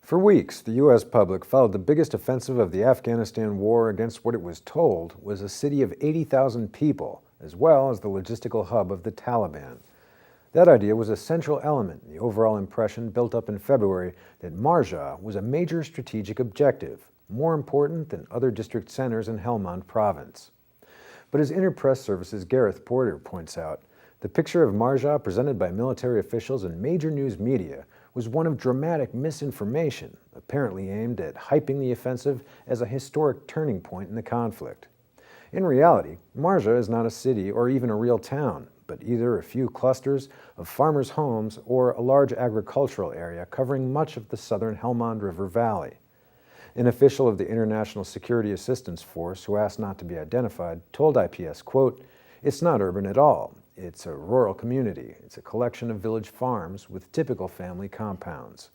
For weeks, the U.S. public followed the biggest offensive of the Afghanistan War against what it was told was a city of 80,000 people, as well as the logistical hub of the Taliban. That idea was a central element in the overall impression built up in February that Marja was a major strategic objective, more important than other district centers in Helmand province. But as Inter-Press Service's Gareth points out, the picture of Marja presented by military officials and major news media was one of dramatic misinformation, apparently aimed at hyping the offensive as a historic turning point in the conflict. In reality, Marja is not a city or even a real town, but either a few clusters of farmers' homes or a large agricultural area covering much of the southern Helmand River Valley. An official of the International Security Assistance Force, who asked not to be identified, told IPS, quote, "It's not urban at all. It's a rural community. It's a collection of village farms with typical family compounds."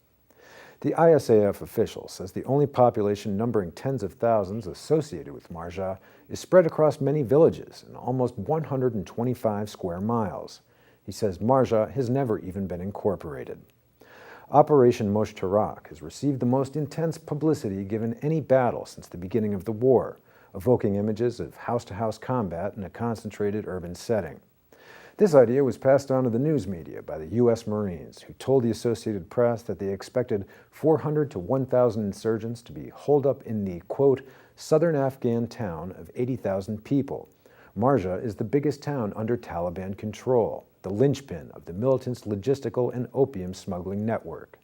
The ISAF official says the only population numbering tens of thousands associated with Marja is spread across many villages in almost 125 square miles. He says Marja has never even been incorporated. Operation Mushtarak has received the most intense publicity given any battle since the beginning of the war, evoking images of house-to-house combat in a concentrated urban setting. This idea was passed on to the news media by the U.S. Marines, who told the Associated Press that they expected 400 to 1,000 insurgents to be holed up in the, quote, southern Afghan town of 80,000 people. Marja is the biggest town under Taliban control, the linchpin of the militants' logistical and opium smuggling network.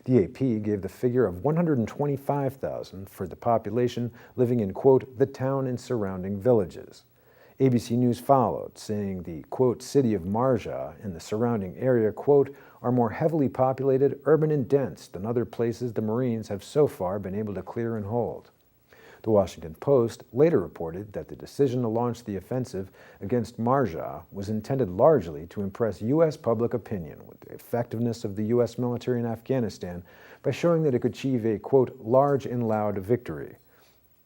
The AP gave the figure of 125,000 for the population living in, quote, the town and surrounding villages. ABC News followed, saying the, quote, city of Marja and the surrounding area, quote, are more heavily populated, urban and dense than other places the Marines have so far been able to clear and hold. The Washington Post later reported that the decision to launch the offensive against Marja was intended largely to impress U.S. public opinion with the effectiveness of the U.S. military in Afghanistan by showing that it could achieve a, quote, large and loud victory.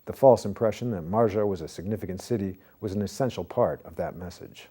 The false impression that Marja was a significant city was an essential part of that message.